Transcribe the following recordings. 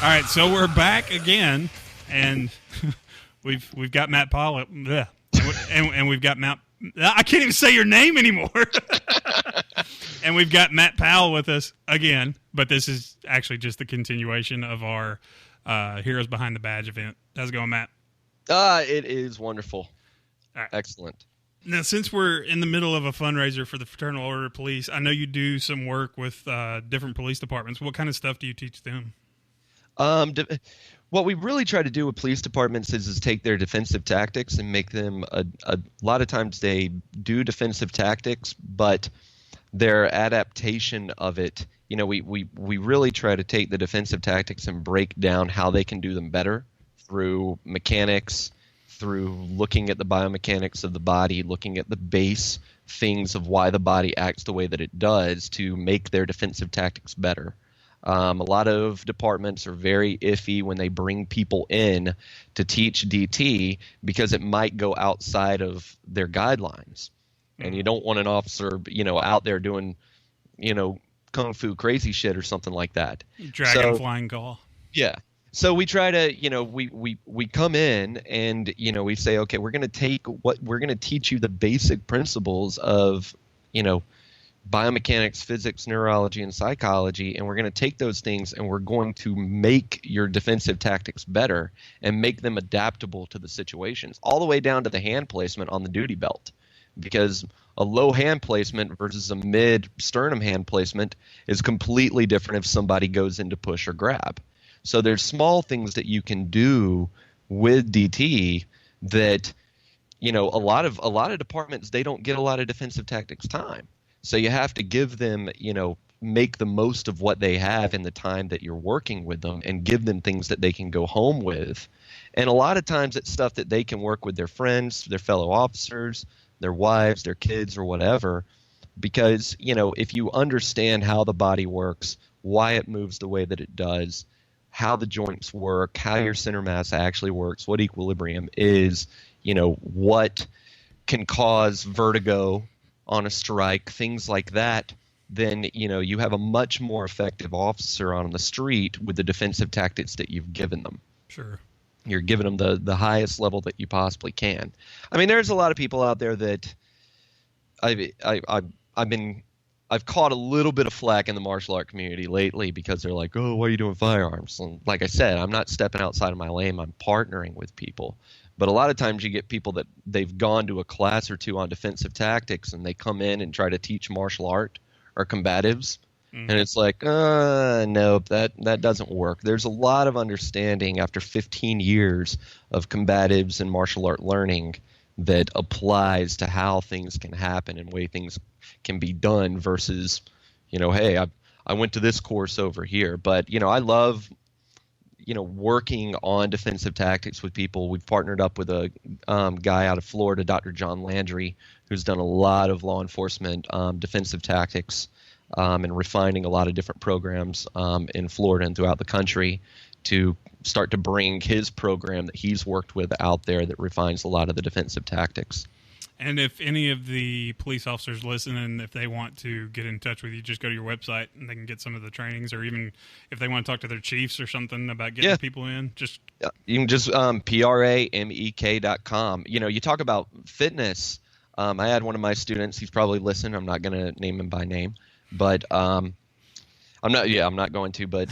All right, so we're back again, and we've got Matt Powell, and we've got Matt. I can't even say your name anymore. And we've got Matt Powell with us again, but this is actually just the continuation of our Heroes Behind the Badge event. How's it going, Matt? It is wonderful. All right. Excellent. Now, since we're in the middle of a fundraiser for the Fraternal Order of Police, I know you do some work with different police departments. What kind of stuff do you teach them? What we really try to do with police departments is take their defensive tactics and make them a lot of times they do defensive tactics, but their adaptation of it, you know, we really try to take the defensive tactics and break down how they can do them better through mechanics, through looking at the biomechanics of the body, looking at the base things of why the body acts the way that it does to make their defensive tactics better. A lot of departments are very iffy when they bring people in to teach DT because it might go outside of their guidelines. And you don't want an officer, you know, out there doing, you know, kung fu crazy shit or something like that. Dragon flying call. Yeah. So we try to, you know, we come in and, you know, we say, okay, we're going to teach you the basic principles of, you know, biomechanics, physics, neurology, and psychology, and we're going to take those things and we're going to make your defensive tactics better and make them adaptable to the situations, all the way down to the hand placement on the duty belt. Because a low hand placement versus a mid sternum hand placement is completely different if somebody goes into push or grab. So there's small things that you can do with DT that, you know, a lot of departments, they don't get a lot of defensive tactics time. So you have to give them, you know, make the most of what they have in the time that you're working with them and give them things that they can go home with. And a lot of times it's stuff that they can work with their friends, their fellow officers, their wives, their kids, or whatever. Because, you know, if you understand how the body works, why it moves the way that it does, how the joints work, how your center mass actually works, what equilibrium is, you know, what can cause vertigo on a strike, things like that, then, you know, you have a much more effective officer on the street with the defensive tactics that you've given them. Sure. You're giving them the highest level that you possibly can. I mean, there's a lot of people out there that I've caught a little bit of flack in the martial art community lately because they're like, oh, why are you doing firearms? And like I said, I'm not stepping outside of my lane. I'm partnering with people. But a lot of times you get people that they've gone to a class or two on defensive tactics and they come in and try to teach martial art or combatives. And it's like, nope, that doesn't work. There's a lot of understanding after 15 years of combatives and martial art learning that applies to how things can happen and way things can be done versus, you know, hey, I went to this course over here. But, you know, I love, you know, working on defensive tactics with people. We've partnered up with a guy out of Florida, Dr. John Landry, who's done a lot of law enforcement defensive tactics and refining a lot of different programs in Florida and throughout the country to start to bring his program that he's worked with out there that refines a lot of the defensive tactics. And if any of the police officers listen and if they want to get in touch with you, just go to your website and they can get some of the trainings, or even if they want to talk to their chiefs or something about getting people in, you can just pramek.com. You know, you talk about fitness. I had one of my students, he's probably listening. I'm not going to name him by name, but I'm not going to, but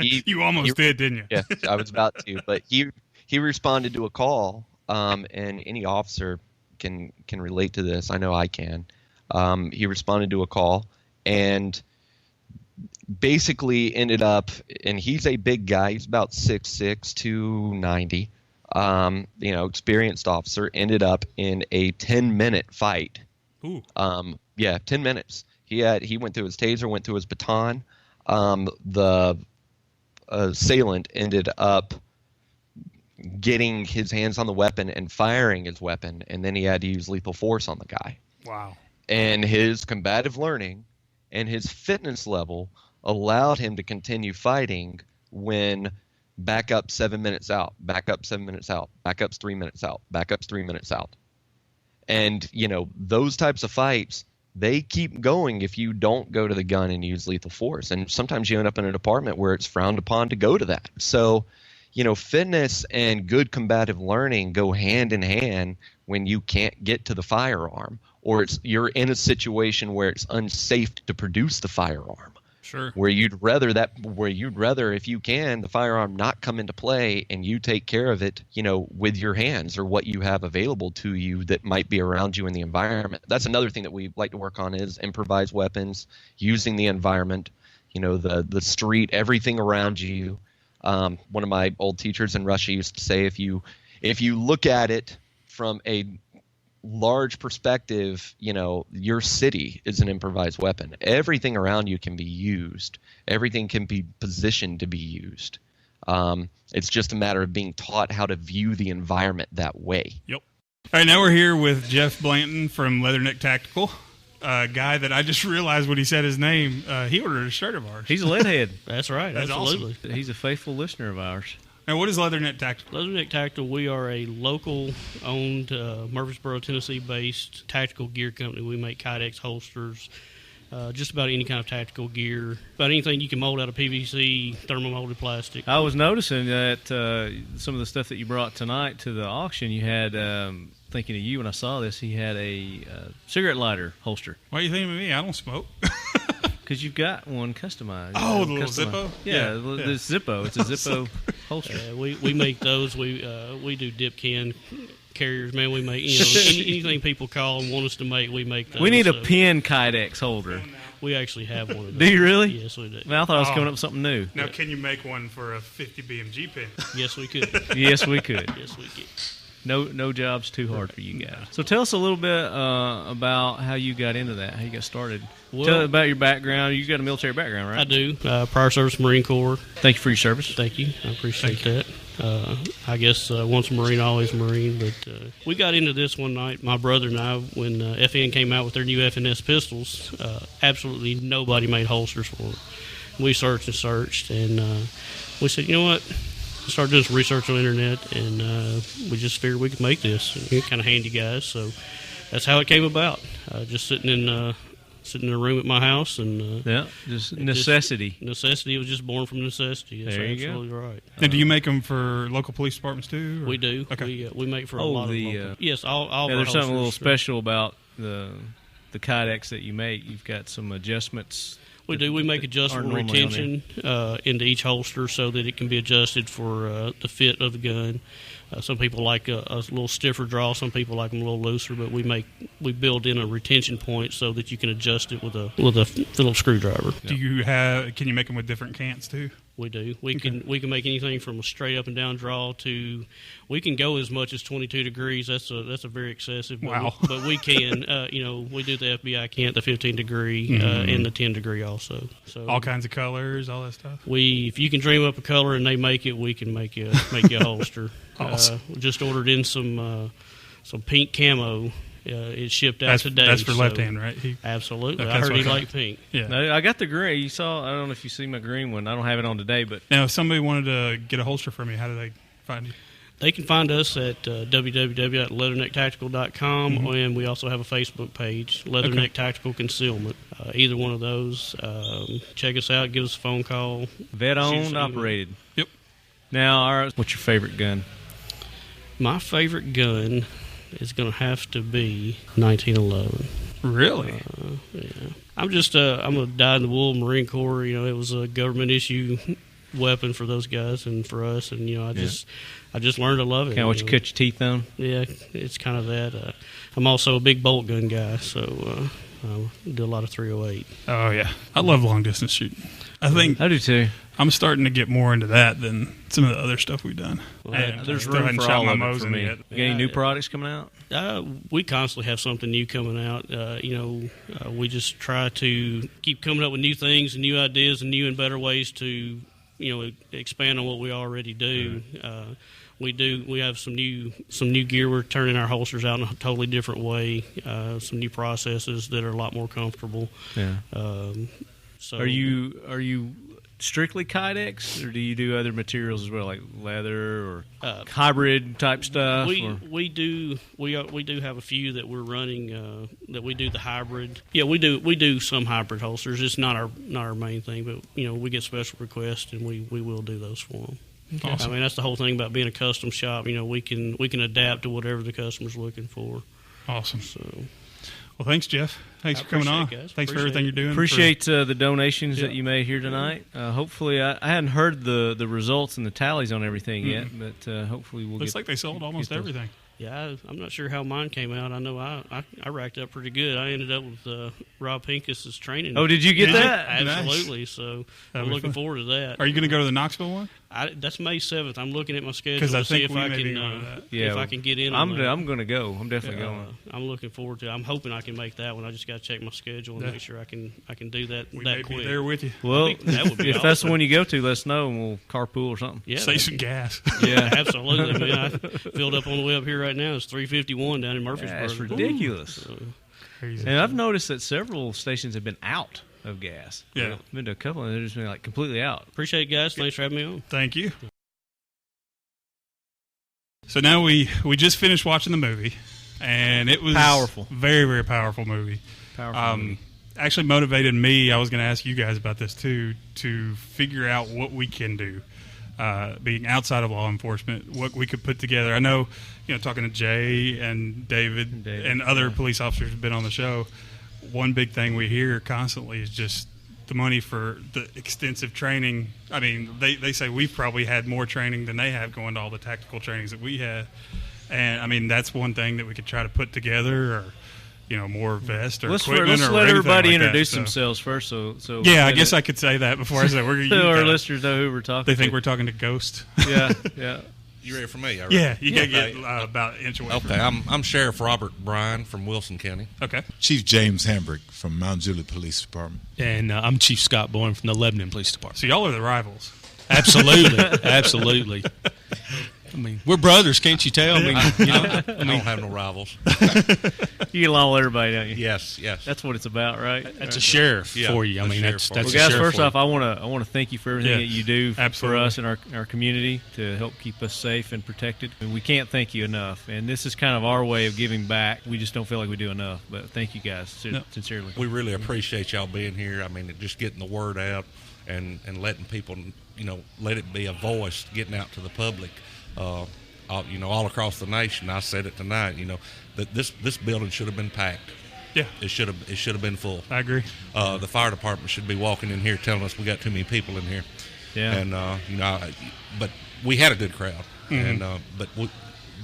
you almost did, didn't you? Yeah, I was about to, but he responded to a call, and any officer can relate to this. I know I can. He responded to a call and basically ended up, and he's a big guy. He's about 6'6", 290. You know, experienced officer, ended up in a 10-minute fight. Ooh. 10 minutes. He went through his taser, went through his baton. The assailant ended up getting his hands on the weapon and firing his weapon, and then he had to use lethal force on the guy. Wow. And his combative learning and his fitness level allowed him to continue fighting when backup 7 minutes out, backup 7 minutes out, backups 3 minutes out, backups 3 minutes out. And, you know, those types of fights, they keep going if you don't go to the gun and use lethal force. And sometimes you end up in a department where it's frowned upon to go to that. So, fitness and good combative learning go hand in hand when you can't get to the firearm, or you're in a situation where it's unsafe to produce the firearm. Sure. Where you'd rather, if you can, the firearm not come into play and you take care of it, with your hands or what you have available to you that might be around you in the environment. That's another thing that we like to work on is improvised weapons, using the environment, the street, everything around you. One of my old teachers in Russia used to say, if you look at it from a large perspective, your city is an improvised weapon. Everything around you can be used. Everything can be positioned to be used. It's just a matter of being taught how to view the environment that way. Yep. All right, now we're here with Jeff Blanton from Leatherneck Tactical, a guy that I just realized when he said his name, he ordered a shirt of ours. He's a leadhead. That's right. That's absolutely. awesome. He's a faithful listener of ours. Now, what is Leatherneck Tactical? Leatherneck Tactical, we are a local-owned, Murfreesboro, Tennessee-based tactical gear company. We make Kydex holsters, just about any kind of tactical gear, about anything you can mold out of PVC, thermomolded plastic. I was noticing that some of the stuff that you brought tonight to the auction, you had, thinking of you when I saw this, he had a cigarette lighter holster. Why are you thinking of me? I don't smoke. Because you've got one customized. Oh, the little Zippo? Yeah, the Zippo. It's a Zippo holster. We make those. We do dip can carriers, man. We make anything people call and want us to make. We make those. We need a pin Kydex holder. We actually have one of those. Do you really? Yes, we do. Man, I thought I was coming up with something new. Now, can you make one for a 50 BMG pin? Yes, we could. Yes, we could. Yes, we could. No job's too hard for you guys. So tell us a little bit about how you got into that, how you got started. Well, tell us about your background. You got a military background, right? I do. Prior service, Marine Corps. Thank you for your service. Thank you. I appreciate that. I guess once a Marine, always a Marine. But we got into this one night, my brother and I, when FN came out with their new FNS pistols. Absolutely nobody made holsters for them. We searched, and we said, you know what? Started doing some research on the internet, and we just figured we could make this. We're kind of handy guys, so that's how it came about. Just sitting in a room at my house, and just necessity. Necessity. It was just born from necessity. That's there you absolutely go. Right. Now, do you make them for local police departments too? Or? We do. Okay. We make for a lot of local. Yes, all of our there's something a little holsters. special about the Kydex that you make. You've got some adjustments. We do. We make adjustable retention into each holster so that it can be adjusted for the fit of the gun. Some people like a little stiffer draw. Some people like them a little looser. But we build in a retention point so that you can adjust it with a Phillips screwdriver. Can you make them with different cants too? We do. We can make anything from a straight up and down draw to we can go as much as 22 degrees. That's a very excessive. But wow. But we can. We do the FBI cant, the 15 degree and the 10 degree also. So all kinds of colors, all that stuff. If you can dream up a color and they make it, we can make you a holster. Awesome. We just ordered in some pink camo. It's shipped out today. That's for left hand, right? Absolutely. Okay, I heard he okay. liked pink. Yeah. Now, I got the green. You saw. I don't know if you see my green one. I don't have it on today, but now if somebody wanted to get a holster from you, how do they find you? They can find us at www.leathernecktactical.com, and we also have a Facebook page, Leatherneck Tactical Concealment. Either one of those. Check us out. Give us a phone call. vet-owned, operated. Yep. Now, what's your favorite gun? My favorite gun is going to have to be 1911. Really? Yeah. I'm a dyed-in-the-wool Marine Corps. It was a government issue weapon for those guys and for us, and I just learned to love it. Kind of what you cut your teeth on? Yeah, it's kind of that. I'm also a big bolt gun guy, so I do a lot of 308. Oh yeah, I love long distance shooting. I think I do too. I'm starting to get more into that than some of the other stuff we've done. Well, There's still room hadn't for shot all my of it Mosin for me. yet. You got any new products coming out? We constantly have something new coming out. We just try to keep coming up with new things and new ideas and new and better ways to, expand on what we already do. We have some new gear. We're turning our holsters out in a totally different way. Some new processes that are a lot more comfortable. Yeah. So Are you strictly Kydex, or do you do other materials as well, like leather or hybrid type stuff? We do have a few that we're running that we do the hybrid. Yeah, we do some hybrid holsters. It's not our main thing, but we get special requests and we will do those for them. Awesome. I mean, that's the whole thing about being a custom shop. We can adapt to whatever the customer's looking for. Awesome. So, well, thanks, Jeff. Thanks for coming on. Guys. Thanks for everything you're doing. Appreciate the donations that you made here tonight. Hopefully, I hadn't heard the results and the tallies on everything yet, but hopefully we'll Looks like they sold almost everything. Yeah, I'm not sure how mine came out. I know I racked up pretty good. I ended up with Rob Pincus's training. Oh, did you get that? Absolutely. Nice. So That'll I'm be looking fun. forward to that. Are you going to go to the Knoxville one? That's May 7th. I'm looking at my schedule 'Cause I to see think if we I may be can going to that. Yeah, if I can get in. I'm on that. going to go. I'm definitely going. I'm looking forward to it. I'm hoping I can make that one. I just got to check my schedule and make sure I can do that We that may quick. be there with you. Well, that would be if that's the awesome. one you go to, let us know and we'll carpool or something. Yeah, Save some gas. Yeah. absolutely, man. I filled up on the way up here right now. It's 351 down in Murfreesboro. That's ridiculous. Crazy. And I've noticed that several stations have been out of gas. Yeah. I've been to a couple and they've just been like completely out. Appreciate it, guys. Thanks for having me on. Thank you. So now we just finished watching the movie, and it was Powerful. very, very powerful movie. Powerful movie. Actually motivated me. I was going to ask you guys about this too, to figure out what we can do, being outside of law enforcement, what we could put together. I know, talking to Jay and David and other police officers who've been on the show, one big thing we hear constantly is just the money for the extensive training. I mean, they say we've probably had more training than they have going to all the tactical trainings that we had. And I mean, that's one thing that we could try to put together, or more vest or equipment. Let's or let anything everybody like that. introduce So- themselves first. So Yeah, I guess I could say that before I say we're going so our to. listeners know who we're talking They to. think we're talking to Ghost. Yeah, yeah. You ready for me? Yeah, you got to Okay. get about an inch away. Okay, I'm Sheriff Robert Bryan from Wilson County. Okay. Chief James Hambrick from Mount Juliet Police Department. And I'm Chief Scott Bourne from the Lebanon Police Department. So y'all are the rivals. Absolutely, absolutely. I mean, we're brothers, can't you tell? I mean, I don't have no rivals. You get along with everybody, don't you? Yes. That's what it's about, right? that's a sheriff Yeah, for you. I a mean, sheriff that's for that's Well, a guys, sheriff first for you. off, I want to thank you for everything Yeah, that you do absolutely. for us and our community to help keep us safe and protected. I mean, we can't thank you enough, and this is kind of our way of giving back. We just don't feel like we do enough, but thank you guys sincerely. We really appreciate y'all being here. I mean, just getting the word out and letting people, let it be a voice getting out to the public. All across the nation. I said it tonight. That this building should have been packed. Yeah, It should have been full. I agree. The fire department should be walking in here telling us we got too many people in here. Yeah. And but we had a good crowd. And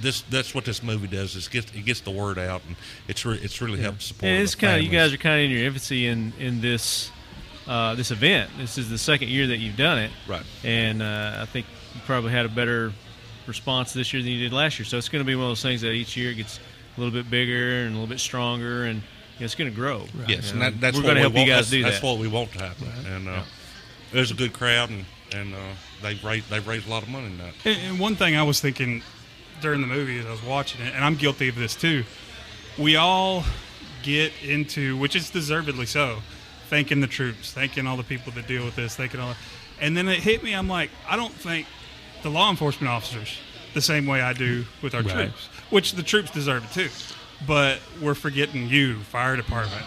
that's what this movie does. Is it gets the word out, and it's really helped support. And it's the kind of you families. guys are kind of in your infancy in this this event. This is the second year that you've done it, Right. And I think you probably had a better response this year than you did last year. So it's going to be one of those things that each year gets a little bit bigger and a little bit stronger, and it's going to grow. Yes, You and know, that's we're what going to we help you want. guys do That's that. what we want to happen. And there's a good crowd, and they've raised a lot of money in that. And one thing I was thinking during the movie as I was watching it, and I'm guilty of this too, we all get into, which is deservedly so, thanking the troops, thanking all the people that deal with this, thanking all that. And then it hit me, I'm like, I don't think the law enforcement officers the same way I do with our troops, which the troops deserve it too. But we're forgetting you, fire department,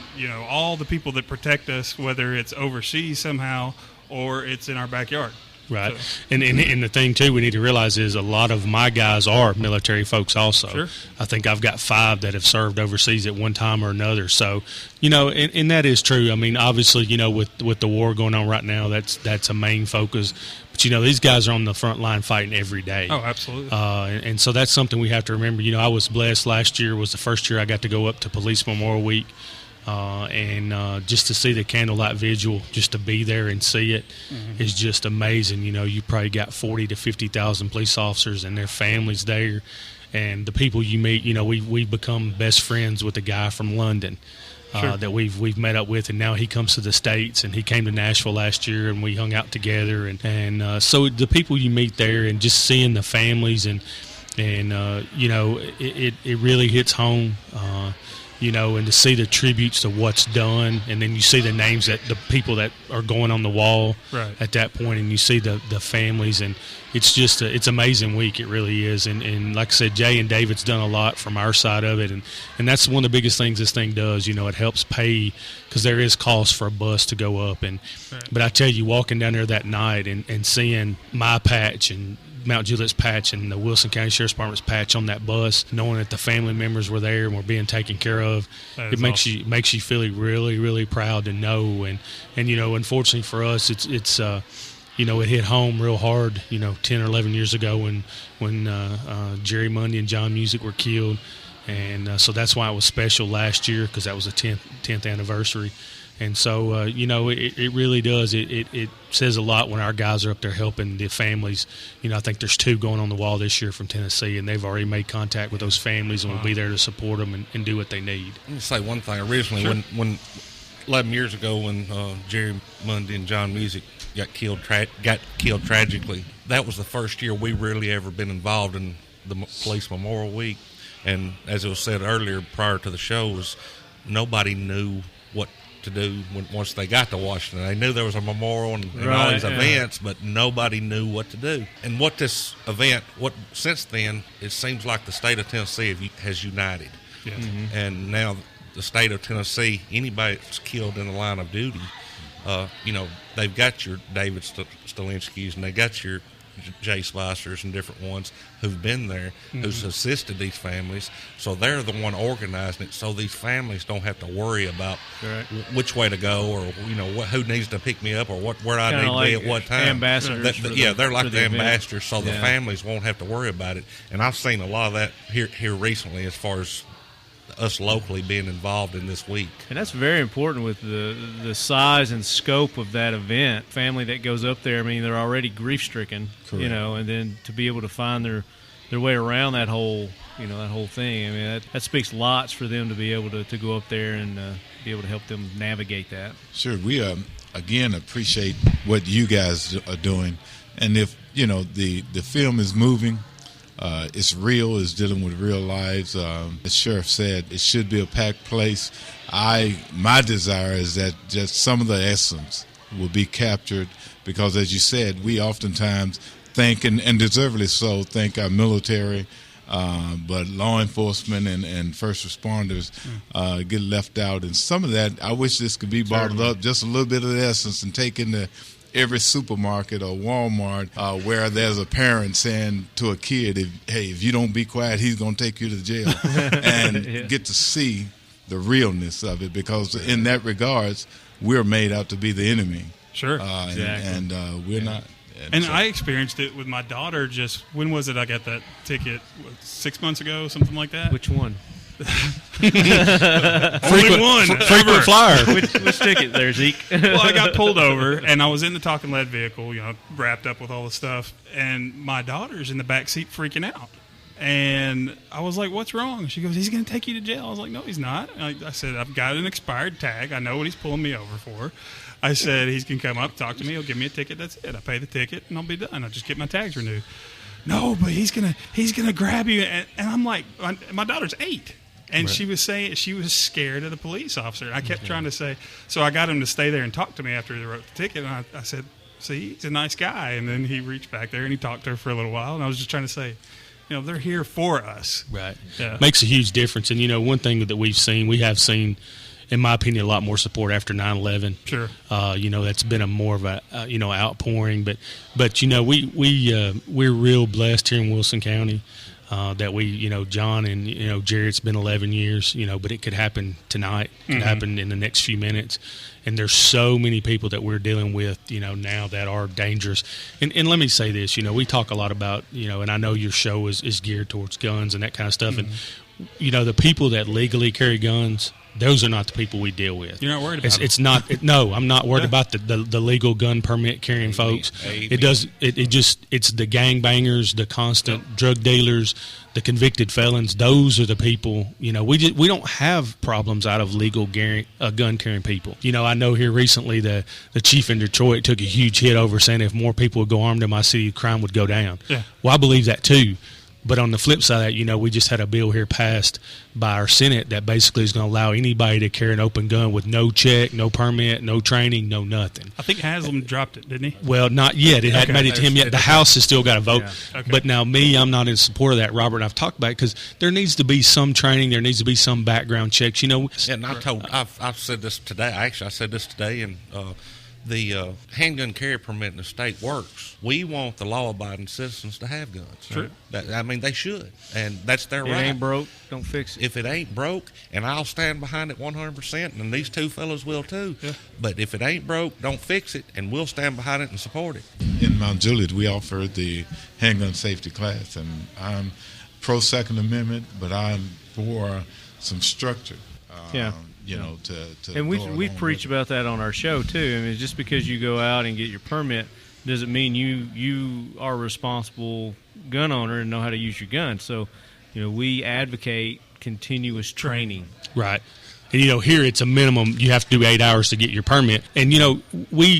all the people that protect us, whether it's overseas somehow or it's in our backyard. Right. So- And the thing, too, we need to realize is a lot of my guys are military folks also. Sure. I think I've got 5 that have served overseas at one time or another. So, and that is true. I mean, obviously, with the war going on right now, that's a main focus. But, these guys are on the front line fighting every day. Oh, absolutely. And so that's something we have to remember. I was blessed. Last year was the first year I got to go up to Police Memorial Week. And just to see the candlelight vigil, just to be there and see it is just amazing. You probably got 40 to 50,000 police officers and their families there, and the people you meet. We've become best friends with a guy from London that we've met up with, and now he comes to the States, and he came to Nashville last year, and we hung out together, and so the people you meet there, and just seeing the families and And it really hits home. And to see the tributes to what's done, and then you see the names that the people that are going on the wall at that point, and you see the families, and it's just it's an amazing week. It really is. And like I said, Jay and David's done a lot from our side of it, and that's one of the biggest things this thing does. It helps pay, because there is cost for a bus to go up. But I tell you, walking down there that night and seeing my patch and Mount Juliet's patch and the Wilson County Sheriff's Department's patch on that bus, knowing that the family members were there and were being taken care of, it makes you feel really, really proud to know. And unfortunately for us, it's it hit home real hard 10 or 11 years ago when Jerry Mundy and John Music were killed, and so that's why it was special last year, because that was the 10th anniversary. And so, it really does. It says a lot when our guys are up there helping the families. I think there's 2 going on the wall this year from Tennessee, and they've already made contact with those families and will be there to support them and do what they need. Let me say one thing. Originally, when 11 years ago, when Jerry Mundy and John Music got killed tragically, that was the first year we really ever been involved in the Police Memorial Week. And as it was said earlier prior to the show, was nobody knew what to do once they got to Washington. They knew there was a memorial and all these events, but nobody knew what to do. And what this event, since then, it seems like the state of Tennessee has united. Yes. Mm-hmm. And now the state of Tennessee, anybody that's killed in the line of duty, they've got your David Stalinskys and they got your Jay Spicers and different ones who've been there, who's assisted these families. So they're the one organizing it, so these families don't have to worry about which way to go, or who needs to pick me up, or where I need to be at what time. Ambassadors. They're like the ambassadors, so the Yeah. families won't have to worry about it. And I've seen a lot of that here recently, as far as us locally being involved in this week. And that's very important with the size and scope of that event. Family that goes up there, I mean, they're already grief-stricken, and then to be able to find their way around that whole thing. I mean, that speaks lots for them to be able to go up there and be able to help them navigate that. Sure. We, again, appreciate what you guys are doing. And if, the film is moving, it's real, it's dealing with real lives. The sheriff said it should be a packed place. My desire is that just some of the essence will be captured, because, as you said, we oftentimes think, and deservedly so, think our military, but law enforcement and first responders get left out. And some of that, I wish this could be bottled up, just a little bit of the essence, and taken to every supermarket or Walmart where there's a parent saying to a kid, if you don't be quiet, he's going to take you to jail. And get to see the realness of it, because in that regards, we're made out to be the enemy. Sure. Exactly. And we're not. And I experienced it with my daughter just, when was it I got that ticket? 6 months ago, something like that? Which one? Only one. Frequent flyer. Which ticket there, Zeke? Well, I got pulled over, and I was in the talking lead vehicle, wrapped up with all the stuff, and my daughter's in the back seat freaking out. And I was like, what's wrong? She goes, he's going to take you to jail. I was like, no, he's not. I said, I've got an expired tag. I know what he's pulling me over for. I said, he's going to come up, talk to me. He'll give me a ticket. That's it. I pay the ticket, and I'll be done. I'll just get my tags renewed. No, but he's gonna grab you. And I'm like, my daughter's 8. And she was saying she was scared of the police officer. And I kept trying to say, so I got him to stay there and talk to me after he wrote the ticket. And I said, see, he's a nice guy. And then he reached back there and he talked to her for a little while. And I was just trying to say, they're here for us. Right. Yeah. Makes a huge difference. And, one thing that we have seen, in my opinion, a lot more support after 9/11. Sure. That's been a more of a, outpouring. But we're real blessed here in Wilson County. That we, John and, Jerry, it's been 11 years, but it could happen tonight, it could happen in the next few minutes. And there's so many people that we're dealing with, now that are dangerous. And let me say this, we talk a lot about, and I know your show is geared towards guns and that kind of stuff. And, the people that legally carry guns, those are not the people we deal with. You're not worried about it's not. No, I'm not worried about the legal gun permit carrying folks. It's the gangbangers, the constant drug dealers, the convicted felons. Those are the people. We don't have problems out of legal gun carrying people. I know here recently the chief in Detroit took a huge hit over saying if more people would go armed in my city, crime would go down. Yeah. Well, I believe that too. But on the flip side of that, you know, we just had a bill here passed by our Senate that basically is going to allow anybody to carry an open gun with no check, no permit, no training, no nothing. I think Haslam dropped it, didn't he? Well, not yet. It hadn't made it to him yet. The House has still got to vote. Yeah. Okay. But now I'm not in support of that. Robert and I've talked about it because there needs to be some training. There needs to be some background checks. You know, And I've said this today. Actually, I said this today, and the handgun carry permit in the state works. We want the law-abiding citizens to have guns. True. I mean, they should, and that's their It right. ain't broke, don't fix it. If it ain't broke, and I'll stand behind it 100%, and these two fellas will too. Yeah. But if it ain't broke, don't fix it, and we'll stand behind it and support it. In Mount Juliet, we offer the handgun safety class, and I'm pro Second Amendment, but I'm for some structure. Yeah. You know, to And go along we've with preached it. about that on our show too. I mean, just because you go out and get your permit doesn't mean you are a responsible gun owner and know how to use your gun. So, you know, we advocate continuous training. right. And, you know, here it's a minimum. You have to do 8 hours to get your permit. And, you know,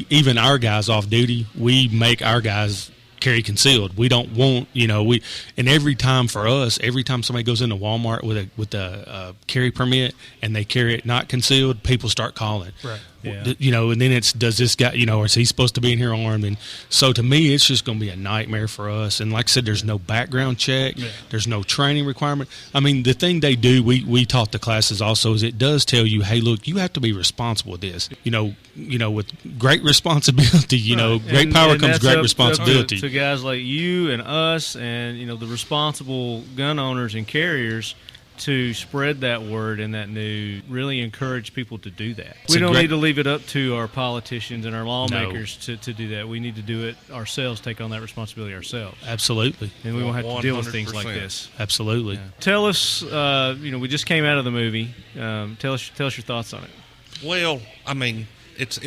even our guys off duty, we make our guys carry concealed. We don't want, you know, and every time somebody goes into Walmart with a carry permit and they carry it not concealed, people start calling. Right. Yeah. You know, and then does this guy, you know, or is he supposed to be in here armed? And so to me, it's just going to be a nightmare for us. And like I said, there's no background check. Yeah. There's no training requirement. I mean, the thing they do, we taught the classes also, is it does tell you, hey, look, you have to be responsible with this. You know, with great responsibility, you know, great power And comes that's great up responsibility. to guys like you and us and, you know, the responsible gun owners and carriers to spread that word and that news, really encourage people to do that. It's We a don't great- need to leave it up to our politicians and our lawmakers to do that. We need to do it ourselves, take on that responsibility ourselves. Absolutely. And we won't have to deal with things like 100%. this. Absolutely. Tell us, you know, we just came out of the movie. Tell us your thoughts on it. Well, I mean, it's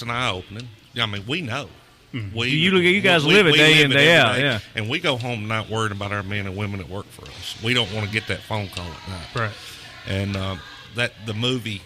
an eye opening. I mean, we know. You guys live it day in, live day every out, yeah. And we go home not worried about our men and women that work for us. We don't want to get that phone call at night. Right. And that the movie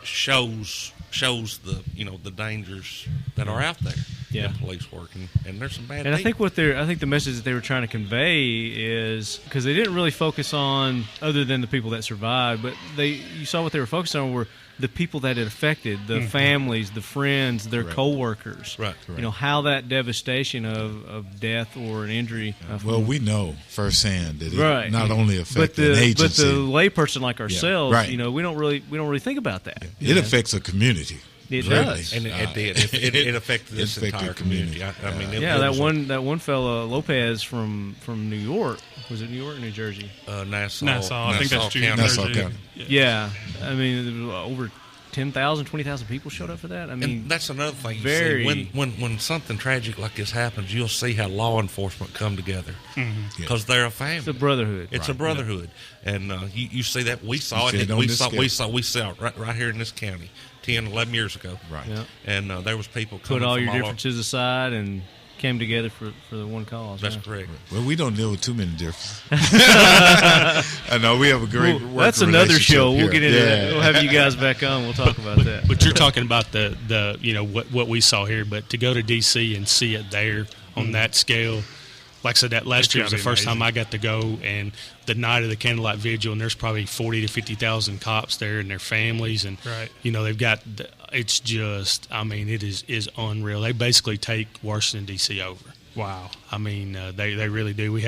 shows the the dangers that are out there Yeah. in police work, and there's some bad. And I people. think the message that they were trying to convey is, because they didn't really focus on other than the people that survived, but you saw what they were focused on were the people that it affected, the families, the friends, their Correct. coworkers. Right. You know, how that devastation of death or an injury. Well, we know firsthand that it Right. not only but affects the an agency, layperson like ourselves, right. you know, we don't really think about that. it affects a community. It really. does. And it did. It affected this affected entire the community. community. I mean, it Yeah, was that one fella Lopez from New York. Was it New York or New Jersey? Nassau. I think that's true. County. Nassau Jersey. County. Yeah, I mean, there were over 10,000, 20,000 people showed up for that. I mean, And that's another thing. You very- see, when something tragic like this happens, you'll see how law enforcement come together because they're a family. it's a brotherhood. It's a brotherhood, and you see that we saw see it. it on We this saw scale. it right here in this county 10, 11 years ago. Right. Yeah. And there was people coming Put all from your over- differences aside and came together for the one cause. That's yeah. correct. Well, we don't deal with too many differences. I know we have a great Well, work that's another relationship show. We'll here. get into Yeah. that. We'll have you guys back on. We'll talk about that. But you're talking about the you know what we saw here, but to go to DC and see it there on that scale, like I said, that last It's year was the gotta be first time amazing. I got to go, and the night of the candlelight vigil, and there's probably 40 to 50,000 cops there and their families, and Right. you know they've got it's just, I mean, it is unreal. They basically take Washington D.C. over. Wow. I mean, they really do. We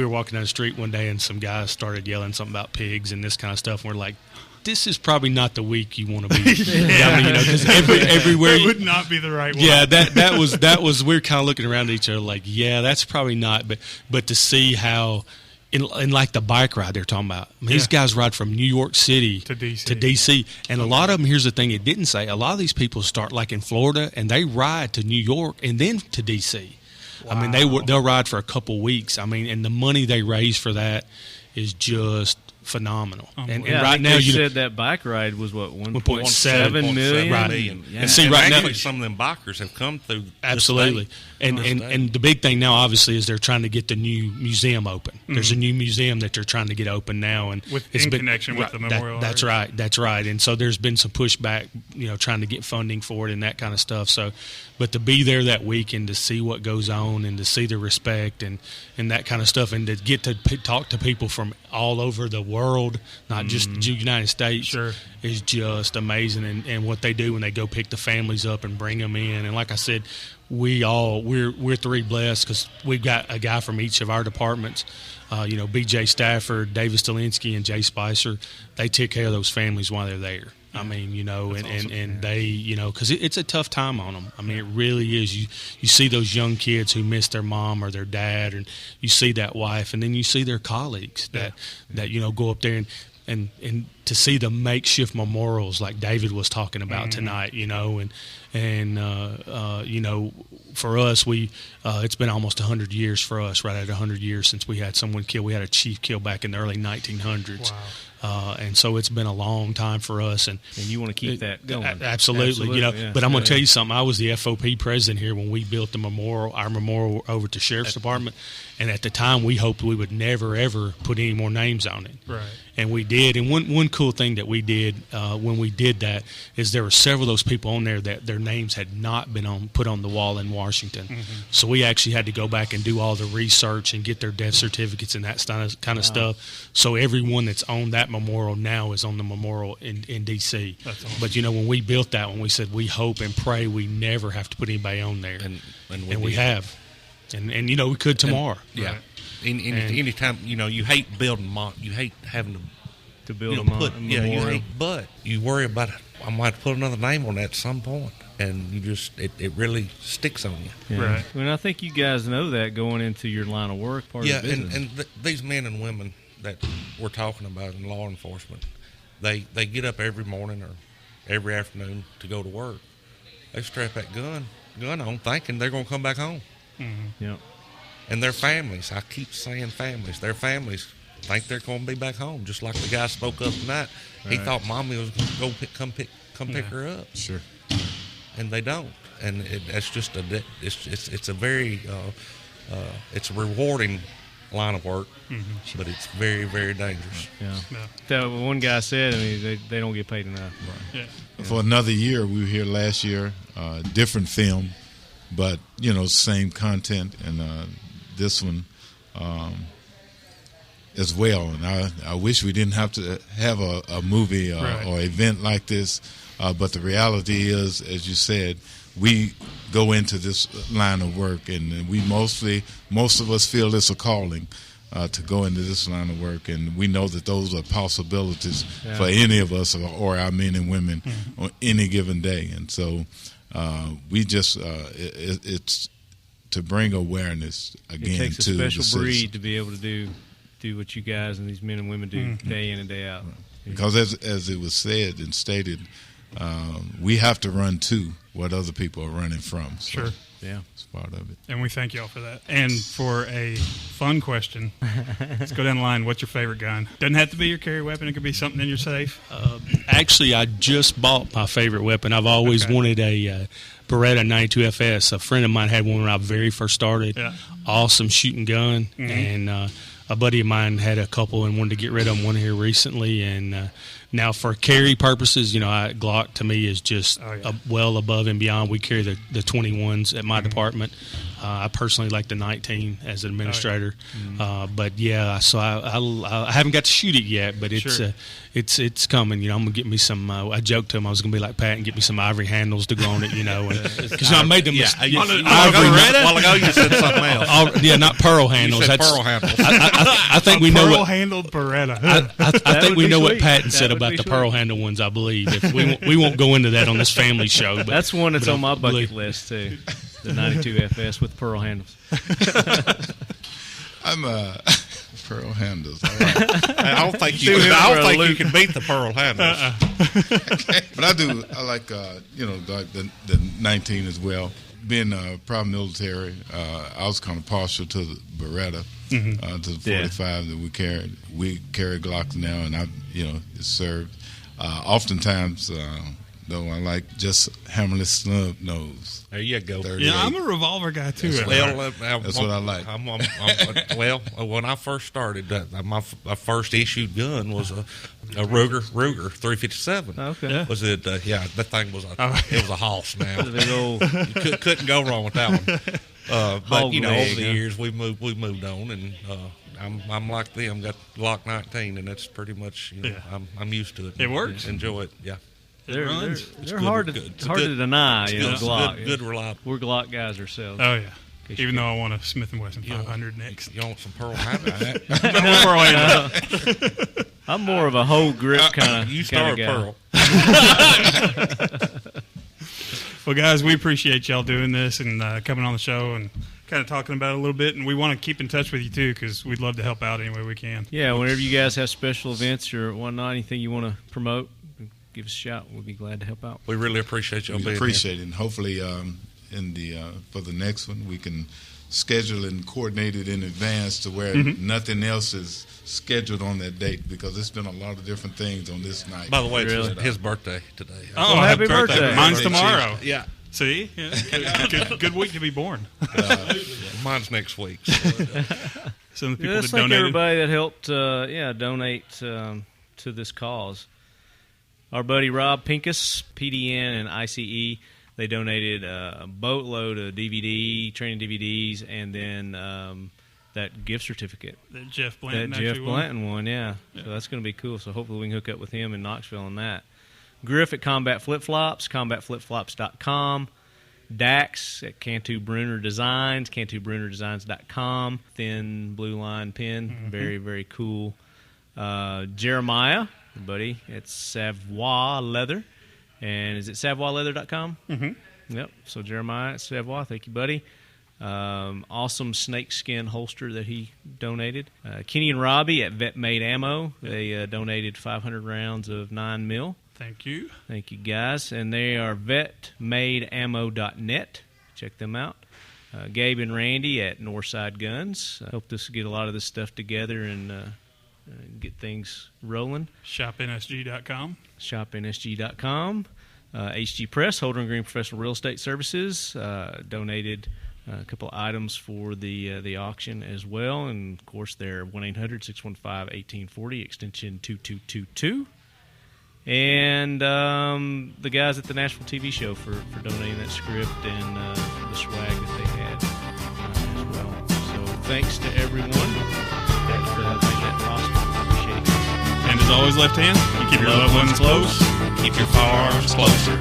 were walking down the street one day, and some guys started yelling something about pigs and this kind of stuff. And we're like, this is probably not the week you want to be. I mean, you know, because everywhere It you, would not be the right one. yeah, that was we were kind of looking around at each other like, yeah, that's probably not. But to see how. In like the bike ride they're talking about. I mean, these guys ride from New York City To DC. to DC. And a lot of them, here's the thing it didn't say, a lot of these people start like in Florida and they ride to New York and then to DC. I mean, they'll ride for a couple weeks. I mean, and the money they raise for that is just phenomenal. And Yeah, I right think now, they you know, said that bike ride was what 1.7 1.7 million. Right. million. Yeah. And see, And right now, actually, some of them bikers have come through. this absolutely. state. And the big thing now, obviously, is they're trying to get the new museum open. There's a new museum that they're trying to get open now, and In connection with the memorial. That's right. That's right. And so there's been some pushback, trying to get funding for it and that kind of stuff. So, but to be there that week and to see what goes on and to see the respect and that kind of stuff, and to get to talk to people from all over the world, not just the United States, Sure. is just amazing. And what they do when they go pick the families up and bring them in. And like I said, we're three blessed because we've got a guy from each of our departments. B.J. Stafford, David Stalinsky, and Jay Spicer. They take care of those families while they're there. I mean, and they, because it's a tough time on them. I mean, it really is. You see those young kids who miss their mom or their dad, and you see that wife, and then you see their colleagues that go up there and to see the makeshift memorials like David was talking about tonight, for us, it's been almost 100 years for us, right at 100 years since we had someone killed. We had a chief killed back in the early 1900s. Wow. And so it's been a long time for us. And you want to keep that going. Absolutely. Yeah. But I'm going to tell you something. I was the FOP president here when we built our memorial over at the Sheriff's Department. And at the time, we hoped we would never, ever put any more names on it. Right. And we did. And one cool thing that we did when we did that is there were several of those people on there that their names had not been put on the wall in Washington. So we actually had to go back and do all the research and get their death certificates and that kind of stuff. So everyone that's on that memorial now is on the memorial in D.C. That's awesome. But, when we built that one, we said we hope and pray we never have to put anybody on there. And we have. And we could tomorrow. Yeah. Right. Anytime, you hate building you hate having To build a memorial. But you worry about I might put another name on that at some point, and you just it really sticks on you. Yeah. Right. And I think you guys know that going into your line of work, part of the business. and these men and women that we're talking about in law enforcement, they get up every morning or every afternoon to go to work. They strap that gun on, thinking they're going to come back home. Yeah. And their families, I keep saying families, their families think they're going to be back home, just like the guy spoke up tonight. He thought Mommy was going to come pick her up. Sure. And they don't. And that's just it's a very it's a rewarding line of work, but it's very, very dangerous. Yeah. That one guy said, they don't get paid enough. Yeah. For another year, we were here last year, different film, but same content, and this one as well. And I wish we didn't have to have a movie or event like this, but the reality is, as you said, we go into this line of work, and most of us feel it's a calling to go into this line of work, and we know that those are possibilities for any of us or our men and women on any given day. And so we just it's to bring awareness again. It takes a to special the breed citizen. to be able to do what you guys and these men and women do day in and day out. Because as it was said and stated, we have to run to what other people are running from. So Sure. Yeah. it's part of it. And we thank y'all for that. And for a fun question, let's go down the line. What's your favorite gun? Doesn't have to be your carry weapon. It could be something in your safe. Actually, I just bought my favorite weapon. I've always wanted a Beretta 92FS. A friend of mine had one when I very first started. Yeah. Awesome shooting gun. And a buddy of mine had a couple and wanted to get rid of one here recently. And now for carry purposes, Glock to me is just well above and beyond. We carry the 21s at my department. I personally like the 19 as an administrator. But yeah, so I haven't got to shoot it yet, but it's coming. I'm gonna get me some. I joked to him I was gonna be like Pat and get me some ivory handles to go on it. Because I made them. A while ago you said something else. Not pearl handles. You said pearl handles. I think we know what pearl-handled Beretta. I think we know what sweet. Patton That said would about be the sweet. pearl handle ones. I believe we won't go into that on this family show. But That's one that's but on my I bucket believe- list too. The 92FS with pearl handles. I'm pearl handles. All right. I don't think you can beat the pearl handles. But I like like the 19 as well. being proud military, I was kind of partial to the Beretta, to the 45 that we carried. We carry Glocks now, and it's served. Oftentimes, though, I like just hammerless snub nose. There you go. 38. Yeah, I'm a revolver guy too. That's what I like. Well, when I first started, my first issued gun was a Ruger 357. Okay. Yeah. Was it? That thing was it was a hoss. Now The big old you couldn't go wrong with that one. But Hog over leg, the huh? years we moved on, and I'm like them. Got Glock 19, and that's pretty much I'm used to it. It works. Enjoy it. Yeah. they're runs. they're good- hard to good- it's hard good- to deny. It's You know, good, Glock. good, reliable. We're Glock guys ourselves. Oh yeah. Even though I want a Smith & Wesson 500 next. You want some Pearl Habits? I'm more of a whole grip kind You of start guy. Pearl. Well, guys, we appreciate y'all doing this and coming on the show and kind of talking about it a little bit. And we want to keep in touch with you too, because we'd love to help out any way we can. Yeah, whenever you guys have special events or whatnot, anything you want to promote, give us a shout. We'll be glad to help out. We really appreciate y'all We being appreciate it, and hopefully, for the next one, we can schedule and coordinate it in advance to where nothing else is scheduled on that date, because it's been a lot of different things on this night. here. By the way, Really? it's his birthday today. Oh, happy birthday. Mine's Birthday, tomorrow. Chief. Yeah, See? Yeah. Good week to be born. mine's next week. So, Some of the people Let's that thank donated. everybody that helped donate to this cause. Our buddy Rob Pincus, PDN and ICE, they donated a boatload of training DVDs, and then that gift certificate. That Jeff Blanton That Jeff actually won. Blanton one, yeah. So that's going to be cool. So hopefully we can hook up with him in Knoxville on that. Griff at Combat Flip Flops, combatflipflops.com. Dax at Cantu Bruner Designs, cantubrunerdesigns.com. Thin blue line pen, very, very cool. Jeremiah, buddy, it's Savoy Leather. And is it SavoyLeather.com? Mm-hmm. Yep. So Jeremiah at Savoy, thank you, buddy. Awesome snakeskin holster that he donated. Kenny and Robbie at Vet Made Ammo. They donated 500 rounds of 9mm. Thank you. Thank you, guys. And they are vetmadeammo.net. Check them out. Gabe and Randy at Northside Guns helped us get a lot of this stuff together and get things rolling. ShopNSG.com. ShopNSG.com. HG Press, Holder and Green Professional Real Estate Services, donated a couple of items for the auction as well. And, of course, they're 1-800-615-1840, extension 2222. And the guys at the Nashville TV show for donating that script and the swag that they had as well. So thanks to everyone that made that possible. Appreciate it. And as always, left hand, you keep your loved ones close. keep your firearms closer.